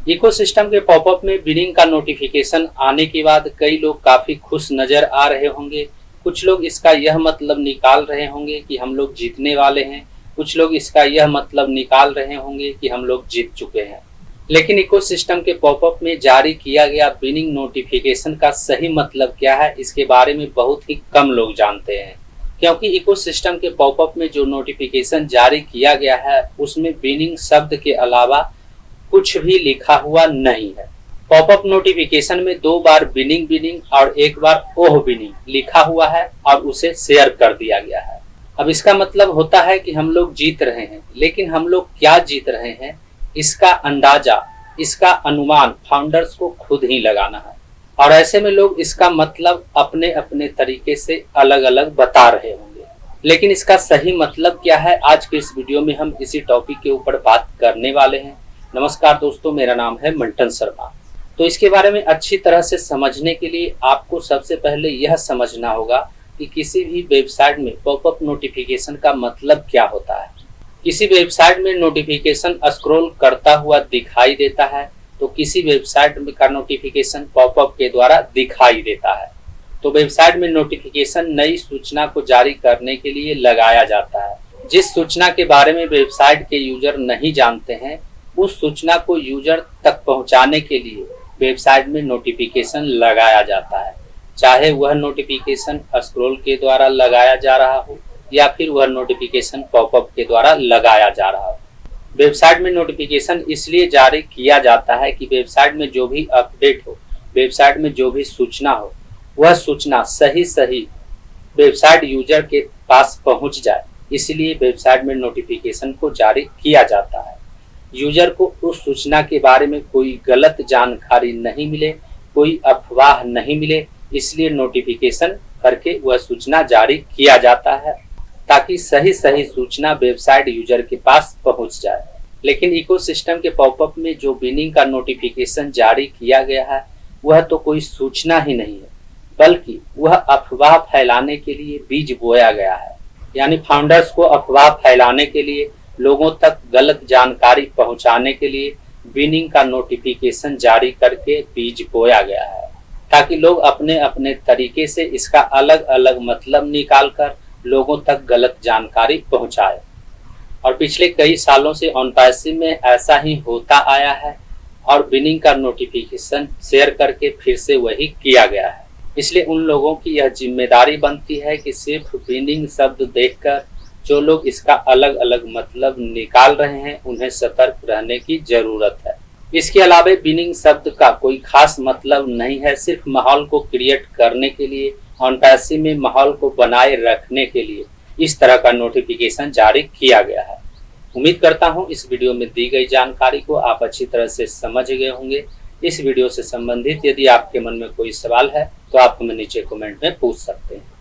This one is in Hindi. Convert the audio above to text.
इकोसिस्टम के पॉपअप में बिलिंग का नोटिफिकेशन आने के बाद कई लोग काफी खुश नजर आ रहे होंगे। कुछ लोग इसका यह मतलब निकाल रहे होंगे कि हम लोग जीतने वाले हैं, कुछ लोग इसका यह मतलब निकाल रहे होंगे कि हम लोग जीत चुके हैं। लेकिन इकोसिस्टम के पॉपअप में जारी किया गया बिलिंग नोटिफिकेशन का सही मतलब क्या है, इसके बारे में बहुत ही कम लोग जानते हैं। क्योंकि इकोसिस्टम के पॉपअप में जो नोटिफिकेशन जारी किया गया है उसमें बिलिंग शब्द के अलावा कुछ भी लिखा हुआ नहीं है। पॉपअप नोटिफिकेशन में 2 बार बिलिंग और 1 बार ओह बिलिंग लिखा हुआ है और उसे शेयर कर दिया गया है। अब इसका मतलब होता है कि हम लोग जीत रहे हैं, लेकिन हम लोग क्या जीत रहे हैं इसका अंदाजा, इसका अनुमान फाउंडर्स को खुद ही लगाना है। और ऐसे में लोग इसका मतलब अपने अपने तरीके से अलग अलग बता रहे होंगे। लेकिन इसका सही मतलब क्या है, आज के इस वीडियो में हम इसी टॉपिक के ऊपर बात करने वाले हैं। नमस्कार दोस्तों, मेरा नाम है मंटन शर्मा। तो इसके बारे में अच्छी तरह से समझने के लिए आपको सबसे पहले यह समझना होगा कि किसी भी वेबसाइट में पॉपअप नोटिफिकेशन का मतलब क्या होता है। किसी वेबसाइट में नोटिफिकेशन स्क्रॉल करता हुआ दिखाई देता है, तो किसी वेबसाइट में का नोटिफिकेशन पॉपअप के द्वारा दिखाई देता है। तो वेबसाइट में नोटिफिकेशन नई सूचना को जारी करने के लिए लगाया जाता है। जिस सूचना के बारे में वेबसाइट के यूजर नहीं जानते हैं, उस सूचना को यूजर तक पहुंचाने के लिए वेबसाइट में नोटिफिकेशन लगाया जाता है। चाहे वह नोटिफिकेशन स्क्रॉल के द्वारा लगाया जा रहा हो या फिर वह नोटिफिकेशन पॉपअप के द्वारा लगाया जा रहा हो। वेबसाइट में नोटिफिकेशन इसलिए जारी किया जाता है कि वेबसाइट में जो भी अपडेट हो, वेबसाइट में जो भी सूचना हो, वह सूचना सही वेबसाइट यूजर के पास पहुंच जाए। इसलिए वेबसाइट में नोटिफिकेशन को जारी किया जाता है। यूजर को उस सूचना के बारे में कोई गलत जानकारी नहीं मिले, कोई अफवाह नहीं मिले, इसलिए नोटिफिकेशन करके वह सूचना जारी किया जाता है ताकि सही सूचना वेबसाइट यूजर के पास पहुंच जाए। लेकिन इकोसिस्टम के पॉपअप में जो बिलिंग का नोटिफिकेशन जारी किया गया है वह तो कोई सूचना ही नहीं है, बल्कि वह अफवाह फैलाने के लिए बीज बोया गया है। यानी फाउंडर्स को अफवाह फैलाने के लिए, लोगों तक गलत जानकारी पहुंचाने के लिए बिलिंग का नोटिफिकेशन जारी करके बीज बोया गया है, ताकि लोग अपने अपने तरीके से इसका अलग अलग मतलब निकालकर लोगों तक गलत जानकारी पहुंचाए। और पिछले कई सालों से ऑनपैसिव में ऐसा ही होता आया है और बिलिंग का नोटिफिकेशन शेयर करके फिर से वही किया गया है। इसलिए उन लोगों की यह जिम्मेदारी बनती है कि सिर्फ बिलिंग शब्द देखकर जो लोग इसका अलग अलग मतलब निकाल रहे हैं उन्हें सतर्क रहने की जरूरत है। इसके अलावा बिलिंग शब्द का कोई खास मतलब नहीं है, सिर्फ माहौल को क्रिएट करने के लिए, ऑनपैसिव में माहौल को बनाए रखने के लिए इस तरह का नोटिफिकेशन जारी किया गया है। उम्मीद करता हूं इस वीडियो में दी गई जानकारी को आप अच्छी तरह से समझ गए होंगे। इस वीडियो से संबंधित यदि आपके मन में कोई सवाल है तो आप हमें नीचे कमेंट में पूछ सकते हैं।